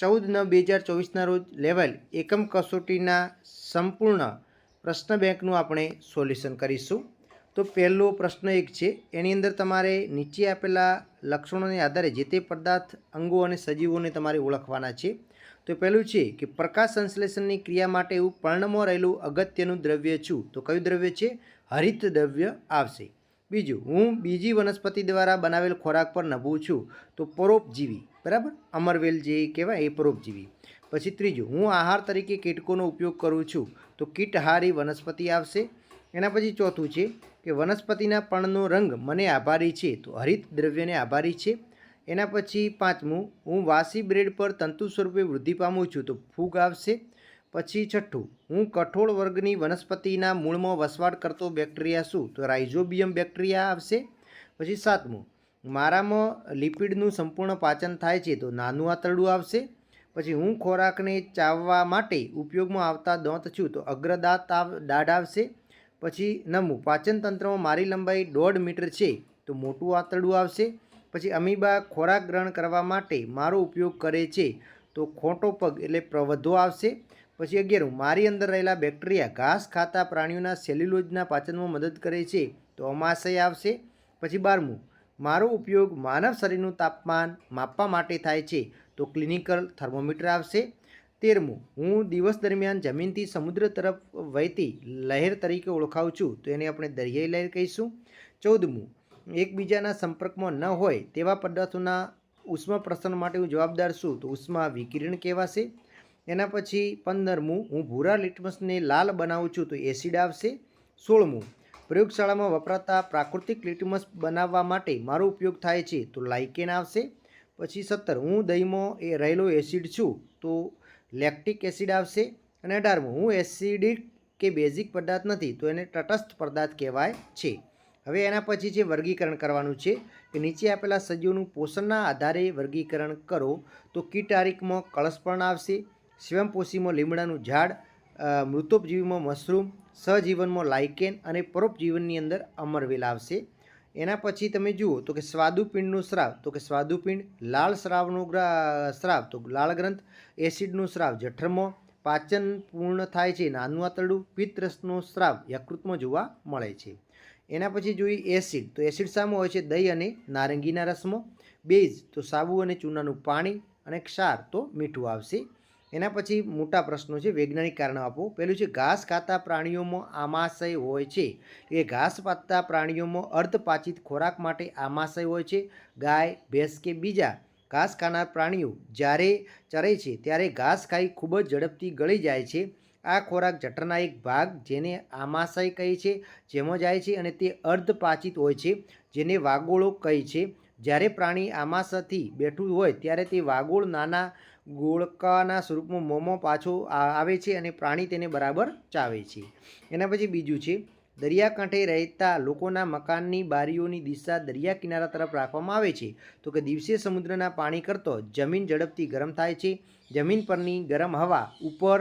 14/9/2024 રોજ લેવલ એકમ કસોટીના સંપૂર્ણ પ્રશ્ન બેંકનું આપણે સોલ્યુશન કરીશું। તો પહેલો પ્રશ્ન 1 છે, એની અંદર તમારે નીચે આપેલા લક્ષણોને આધારે જે તે પદાર્થ, અંગો અને સજીવોને તમારે ઓળખવાના છે। તો પહેલું છે કે પ્રકાશ સંશ્લેષણની ક્રિયા માટે એવું પર્ણમાં રહેલું અગત્યનું દ્રવ્ય છું, તો કયું દ્રવ્ય છે? હરિત દ્રવ્ય આવશે। બીજું, હું બીજી વનસ્પતિ દ્વારા બનાવેલ ખોરાક પર નભું છું, તો પરોપજીવી, બરાબર, અમરવેલ જે કહેવાય એ પરોપજીવી। પછી ત્રીજું, હું આહાર તરીકે કીટકોનો ઉપયોગ કરું છું, તો કીટહારી વનસ્પતિ આવશે। એના પછી ચોથું છે કે વનસ્પતિના પર્ણનો રંગ મને આભારી છે, તો હરિત દ્રવ્યને આભારી છે। એના પછી પાંચમું, હું વાસી બ્રેડ પર તંતુ સ્વરૂપે વૃદ્ધિ પામું છું, તો ફૂગ આવશે। પછી છઠ્ઠું, હું કઠોળ વર્ગની વનસ્પતિના મૂળમાં વસવાટ કરતો બેક્ટેરિયા છું, તો રાઇઝોબિયમ બેક્ટેરિયા આવશે। પછી સાતમું, મારામાં લિપિડનું સંપૂર્ણ પાચન થાય છે, તો નાનું આંતરડું આવશે। પછી હું ખોરાકને ચાવવા માટે ઉપયોગમાં આવતા દાંત છું, તો અગ્રદાંત દાઢ આવશે। પછી નવમું, પાચન તંત્રમાં મારી લંબાઈ 1.5 મીટર છે, તો મોટું આંતરડું આવશે। પછી અમીબા ખોરાક ગ્રહણ કરવા માટે મારો ઉપયોગ કરે છે, તો ખોટો પગ એટલે પ્રવધો આવશે। પછી 11મું, મારી અંદર રહેલા બેક્ટેરિયા ઘાસ ખાતા પ્રાણીઓના સેલ્યુલોઝના પાચનમાં મદદ કરે છે, તો અમાશય આવશે। પછી 12મું, મારો ઉપયોગ માનવ શરીરનું તાપમાન માપવા માટે થાય છે, તો ક્લિનિકલ થર્મોમીટર આવશે। 13મું, હું દિવસ દરમિયાન જમીનથી સમુદ્ર તરફ વહેતી લહેર તરીકે ઓળખાવું છું, તો એને આપણે દરિયાઈ લહેર કહીશું। 14મું, એકબીજાના સંપર્કમાં ન હોય તેવા પદાર્થોના ઉષ્મા પ્રસરણ માટે હું જવાબદાર છું, તો ઉષ્મા વિકિરણ કહેવાશે। એના પછી 15મું, હું ભૂરા લિટમસને લાલ બનાવું છું, તો એસિડ આવશે। 16મું, પ્રયોગશાળામાં વપરાતા પ્રાકૃતિક લિટમસ બનાવવા માટે મારો ઉપયોગ થાય છે, તો લાઇકેન આવશે। પછી 17, હું દહીંમાં રહેલો એસિડ છું, તો લેક્ટિક એસિડ આવશે। અને 18મું, હું એસિડિક કે બેઝિક પદાર્થ નથી, તો એને તટસ્થ પદાર્થ કહેવાય છે। હવે એના પછી જે વર્ગીકરણ કરવાનું છે કે નીચે આપેલા સજીવોનું પોષણના આધારે વર્ગીકરણ કરો, તો કીટહારીકમાં કળશપર્ણ આવશે, સ્વયંપોષીમાં લીમડાનું ઝાડ, મૃતોપજીવીમાં મશરૂમ, સહજીવનમાં લાઇકેન અને પરોપજીવનની અંદર અમરવેલ આવશે। એના પછી તમે જુઓ તો કે સ્વાદુપિંડનું સ્રાવ, તો કે સ્વાદુપિંડ, લાળ સ્રાવનો સ્રાવ, તો લાળ ગ્રંથ, એસિડનું સ્રાવ જઠરમાં, પાચન પૂર્ણ થાય છે નાનું આંતરડું, પિત્તરસનો સ્રાવ યકૃતમાં જોવા મળે છે। એના પછી જોઈએ એસિડ, તો એસિડ શામાં હોય છે? દહીં અને નારંગીના રસમાં। બેઝ, તો સાબુ અને ચૂનાનું પાણી, અને ક્ષાર, તો મીઠું આવશે। એના પછી મોટા પ્રશ્નો છે, વૈજ્ઞાનિક કારણો આપો। પહેલું છે, ઘાસ ખાતા પ્રાણીઓમાં આમાશય હોય છે, એ ઘાસ ખાતા પ્રાણીઓમાં અર્ધપાચિત ખોરાક માટે આમાશય હોય છે। ગાય, ભેંસ કે બીજા ઘાસ ખાનાર પ્રાણીઓ જ્યારે ચરે છે ત્યારે ઘાસ ખાઈ ખૂબ જ ઝડપથી ગળી જાય છે। આ ખોરાક જઠરના એક ભાગ જેને આમાશય કહે છે જેમાં જાય છે, અને તે અર્ધપાચિત હોય છે જેને વાગોળો કહે છે। જ્યારે પ્રાણી આમાશયથી બેઠું હોય ત્યારે તે વાગોળ નાના ગોળકાના સ્વરૂપમાં મોંમાં પાછો આવે છે અને પ્રાણી તેને બરાબર ચાવે છે। એના પછી બીજું છે, દરિયાકાંઠે રહેતા લોકોના મકાનની બારીઓની દિશા દરિયા કિનારા તરફ રાખવામાં આવે છે, તો કે દિવસે સમુદ્રના પાણી કરતાં જમીન ઝડપથી ગરમ થાય છે। જમીન પરની ગરમ હવા ઉપર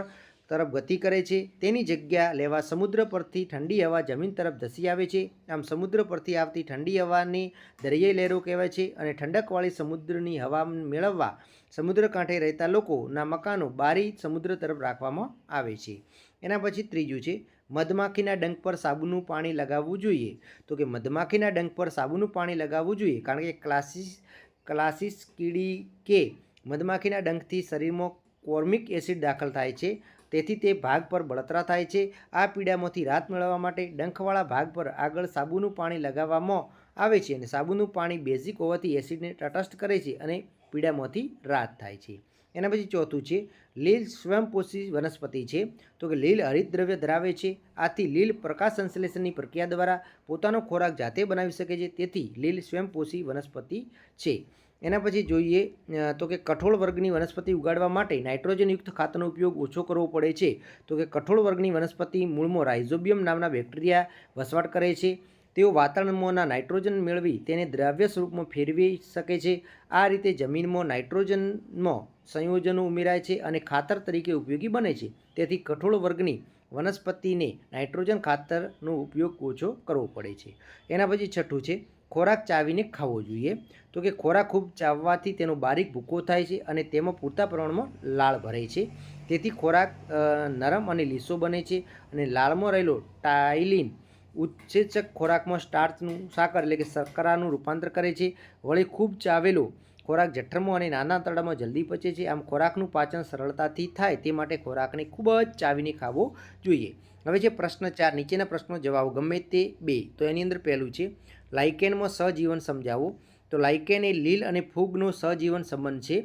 તરફ ગતિ કરે છે, તેની જગ્યા લેવા સમુદ્ર પરથી ઠંડી હવા જમીન તરફ ધસી આવે છે। આમ સમુદ્ર પરથી આવતી ઠંડી હવાને દરિયાઈ લહેરો કહેવાય છે, અને ઠંડકવાળી સમુદ્રની હવા મેળવવા સમુદ્ર કાંઠે રહેતા લોકોના મકાનો બારી સમુદ્ર તરફ રાખવામાં આવે છે। એના પછી ત્રીજું છે, મધમાખીના ડંખ પર સાબુનું પાણી લગાવવું જોઈએ, તો કે મધમાખીના ડંખ પર સાબુનું પાણી લગાવવું જોઈએ કારણ કે ક્લાસિસ કીડી કે મધમાખીના ડંખથી શરીરમાં ફોર્મિક એસિડ દાખલ થાય છે, તેથી તે ભાગ પર બળતરા થાય છે। આ પીડામાંથી રાહત મેળવવા માટે ડંખવાળા ભાગ પર આગળ સાબુનું પાણી લગાવવામાં આવે છે, અને સાબુનું પાણી બેઝિક હોવાથી એસિડને તટસ્થ કરે છે અને પીડામાંથી રાહત થાય છે। એના પછી ચોથું છે, લીલ સ્વયંપોષી વનસ્પતિ છે, તો કે લીલ હરિત દ્રવ્ય ધરાવે છે, આથી લીલ પ્રકાશ સંશ્લેષણની પ્રક્રિયા દ્વારા પોતાનો ખોરાક જાતે બનાવી શકે છે, તેથી લીલ સ્વયંપોષી વનસ્પતિ છે। એના પછી જોઈએ તો કે કઠોળ વર્ગની વનસ્પતિ ઉગાડવા માટે નાઇટ્રોજનયુક્ત ખાતરનો ઉપયોગ ઓછો કરવો પડે છે, તો કે કઠોળ વર્ગની વનસ્પતિ મૂળમાં રાઇઝોબિયમ નામના બેક્ટેરિયા વસવાટ કરે છે, તેઓ વાતાવરણમાંના નાઇટ્રોજન મેળવી તેને દ્રાવ્ય સ્વરૂપમાં ફેરવી શકે છે। આ રીતે જમીનમાં નાઇટ્રોજનમાં સંયોજનો ઉમેરાય છે અને ખાતર તરીકે ઉપયોગી બને છે, તેથી કઠોળ વર્ગની વનસ્પતિને નાઇટ્રોજન ખાતરનો ઉપયોગ ઓછો કરવો પડે છે। એના પછી છઠ્ઠું છે, ખોરાક ચાવીને ખાવો જોઈએ? તો કે ખોરાક ખૂબ ચાવવાથી તેનો બારીક ભૂકો થાય છે અને તેમાં પૂરતા પ્રમાણમાં લાળ ભરે છે. તેથી ખોરાક નરમ અને લીસો બને છે અને લાળમાં રહેલો ટાઇલિન ઉત્સેચક ખોરાકમાં સ્ટાર્ચનું સાકર એટલે કે શર્કરાનું રૂપાંતર કરે છે. વળી ખૂબ ચાવેલો ખોરાક જઠરમાં અને નાના આંતરડામાં જલ્દી પચે છે. આમ ખોરાકનું પાચન સરળતાથી થાય તે માટે ખોરાકને ખૂબ જ ચાવીને ખાવો જોઈએ. હવે છે પ્રશ્ન 4. નીચેના પ્રશ્નો જવાબ ગમે તે 2. તો એની અંદર પહેલું છે લાઇકેનમાં સહજીવન સમજાવો. તો લાઇકેન એ લીલ અને ફૂગનો સહજીવન સંબંધ છે.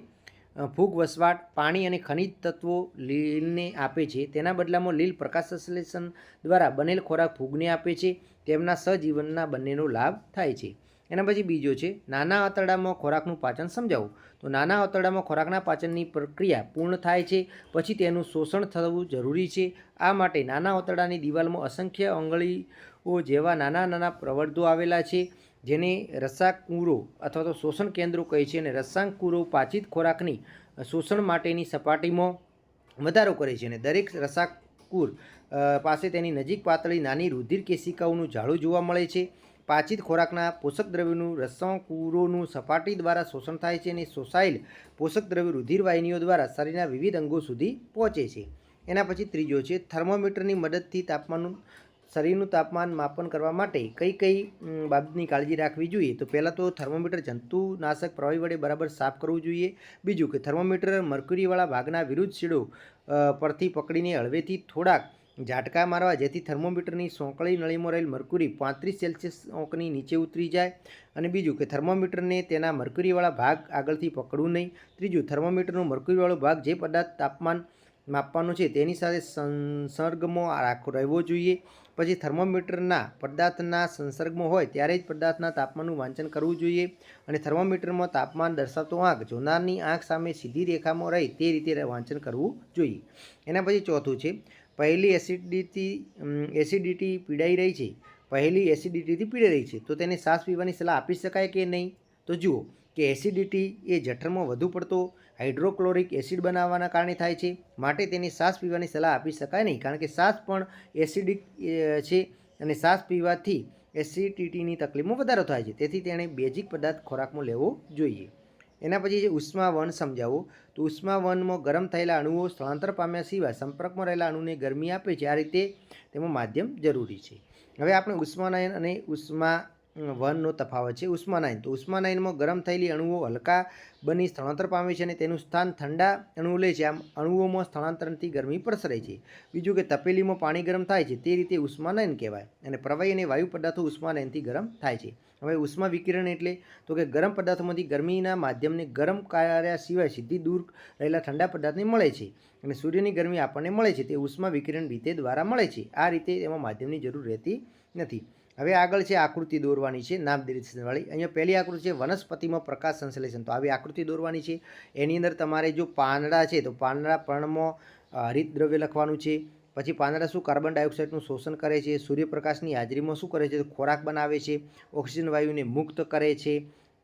ફૂગ વસવાટ, પાણી અને ખનિજ તત્વો લીલને આપે છે. તેના બદલામાં લીલ પ્રકાશ સંશ્લેષણ દ્વારા બનેલ ખોરાક ફૂગને આપે છે. તેમના સહજીવનના બંનેનો લાભ થાય છે. એના પછી બીજો છે નાના આંતરડામાં ખોરાકનું પાચન સમજાવો. તો નાના આંતરડામાં ખોરાકના પાચનની પ્રક્રિયા પૂર્ણ થાય છે પછી તેનું શોષણ થવું જરૂરી છે. આ માટે નાના આંતરડાની દિવાલમાં અસંખ્ય આંગળીઓ જેવા નાના નાના પ્રવર્ધો આવેલા છે જેને રસાકુરો અથવા તો શોષણ કેન્દ્રો કહે છે. અને રસાંકુરો પાચિત ખોરાકની શોષણ માટેની સપાટીમાં વધારો કરે છે અને દરેક રસાકુર પાસે તેની નજીક પાતળી નાની રુધિર કેશિકાઓનું જાળું જોવા મળે છે. પાચિત ખોરાકના પોષક દ્રવ્યોનું રસાંકુરોનું સપાટી દ્વારા શોષણ થાય છે અને શોષાયેલ પોષક દ્રવ્યો રુધિર વાહિનીઓ દ્વારા શરીરના વિવિધ અંગો સુધી પહોંચે છે. એના પછી ત્રીજો છે થર્મોમીટરની મદદથી શરીરનું તાપમાન માપન કરવા માટે કઈ કઈ બાબતની કાળજી રાખવી જોઈએ? તો પહેલાં તો થર્મોમીટર જંતુનાશક પ્રવાહી વડે બરાબર સાફ કરવું જોઈએ. બીજું કે થર્મોમીટર મર્ક્યુરીવાળા ભાગના વિરુદ્ધ છેડો પરથી પકડીને હળવેથી થોડાક ઝાટકા મારવા જેથી થર્મોમીટરની સોંકળી નળીમાં રહેલ મર્ક્યુરી 35 સેલ્સિયસ અંકની નીચે ઉતરી જાય. અને બીજું કે થર્મોમીટરને તેના મર્ક્યુરીવાળા ભાગ આગળથી પકડવું નહીં. ત્રીજું થર્મોમીટરનો મર્ક્યુરીવાળો ભાગ જે પદાર્થ તાપમાન માપવાનું છે તેની સાથે સંસર્ગમાં રહેવો જોઈએ. પછી થર્મોમીટરના પદાર્થના સંસર્ગમાં હોય ત્યારે જ પદાર્થના તાપમાનનું વાંચન કરવું જોઈએ. અને થર્મોમીટરમાં તાપમાન દર્શાવતો આંક જોનારની આંખ સામે સીધી રેખામાં રહે તે રીતે વાંચન કરવું જોઈએ. એના પછી ચોથું છે પહેલી એસિડિટીથી પીડાઈ રહી છે તો તેને શ્વાસ પીવાની સલાહ આપી શકાય કે નહીં? તો જુઓ કે એસિડિટી એ જઠરમાં વધુ પડતો હાઇડ્રોક્લોરિક એસિડ બનાવવાના કારણે થાય છે. માટે તેની શ્વાસ પીવાની સલાહ આપી શકાય નહીં કારણ કે શ્વાસ પણ એસિડિક છે અને શ્વાસ પીવાથી એસિડિટીની તકલીફમાં વધારો થાય છે. તેથી તેણે બેઝિક પદાર્થ ખોરાકમાં લેવો જોઈએ. એના પછી છે ઉષ્માવહન સમજાવો. તો ઉષ્માવહનમાં ગરમ થયેલા અણુઓ સ્થળાંતર પામ્યા સિવાય સંપર્કમાં રહેલા અણુને ગરમી આપે છે. આ રીતે તેમાં માધ્યમ જરૂરી છે. હવે આપણે ઉષ્માનયન અને ઉષ્માવહનનો તફાવત છે. ઉષ્માનયનમાં ગરમ થયેલી અણુઓ હલકા બની સ્થળાંતર પામે છે અને તેનું સ્થાન ઠંડા અણુઓ લે છે. આમ અણુઓમાં સ્થળાંતરથી ગરમી પ્રસરે છે. બીજું કે તપેલીમાં પાણી ગરમ થાય છે તે રીતે ઉષ્માનયન કહેવાય. અને પ્રવાહી અને વાયુ પદાર્થો ઉષ્માનયનથી ગરમ થાય છે. હવે ઉષ્મા વિકિરણ એટલે તો કે ગરમ પદાર્થોમાંથી ગરમીના માધ્યમને ગરમ કર્યા સિવાય સીધી દૂર રહેલા ઠંડા પદાર્થને મળે છે અને સૂર્યની ગરમી આપણને મળે છે તે ઉષ્મા વિકિરણ રીતે દ્વારા મળે છે. આ રીતે એમાં માધ્યમની જરૂર રહેતી નથી. હવે આગળ છે આકૃતિ દોરવાની છે નામનિર્દેશનવાળી. અહીંયા પહેલી આકૃતિ છે વનસ્પતિમાં પ્રકાશ સંશ્લેષણ. તો આવી આકૃતિ દોરવાની છે. એની અંદર તમારે જો પાંદડા છે તો પાંદડા પર્ણમાં હરિત દ્રવ્ય લખવાનું છે. પછી પાંદડા શું કાર્બન ડાયોક્સાઇડનું શોષણ કરે છે, સૂર્યપ્રકાશની હાજરીમાં શું કરે છે તો ખોરાક બનાવે છે, ઓક્સિજન વાયુને મુક્ત કરે છે,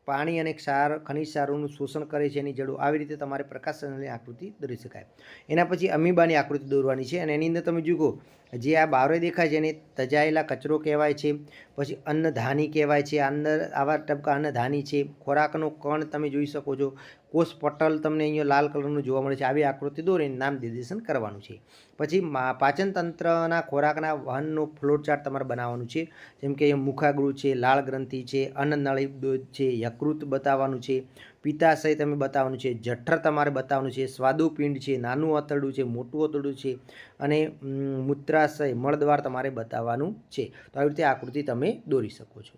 પાણી અને ખનિજ ક્ષારોનું શોષણ કરે છે એની જડો. આવી રીતે તમારે પ્રકાશ સંશ્લેષણની આકૃતિ દોરી શકાય. એના પછી અમીબાની આકૃતિ દોરવાની છે અને એની અંદર તમે જુઓ જે આ બારે દેખાય છે એને તજાયેલા કચરો કહેવાય છે. પછી અન્નધાની કહેવાય છે. અંદર આવા ટપકા અન્નધાની છે. ખોરાકનો કણ તમે જોઈ શકો છો. કોષ પટલ તમને અહીંયા લાલ કલરનું જોવા મળે છે. આવી આકૃતિ દોરીને નામ નિર્દેશન કરવાનું છે. પછી પાચન તંત્રના ખોરાકના વહનનો ફ્લોર ચાર્ટ તમારે બનાવવાનું છે. જેમ કે મુખાગૃહ છે, લાળ ગ્રંથિ છે, અન્નનળી છે, યકૃત બતાવવાનું છે, પિત્તાશય તમે બતાવવાનું છે, જઠર તમારે બતાવવાનું છે, સ્વાદુપિંડ છે, નાનું આંતરડું છે, મોટું આંતરડું છે અને મૂત્રાશય મળદ્વાર તમારે બતાવવાનું છે. તો આવી રીતે આકૃતિ તમે દોરી શકો છો.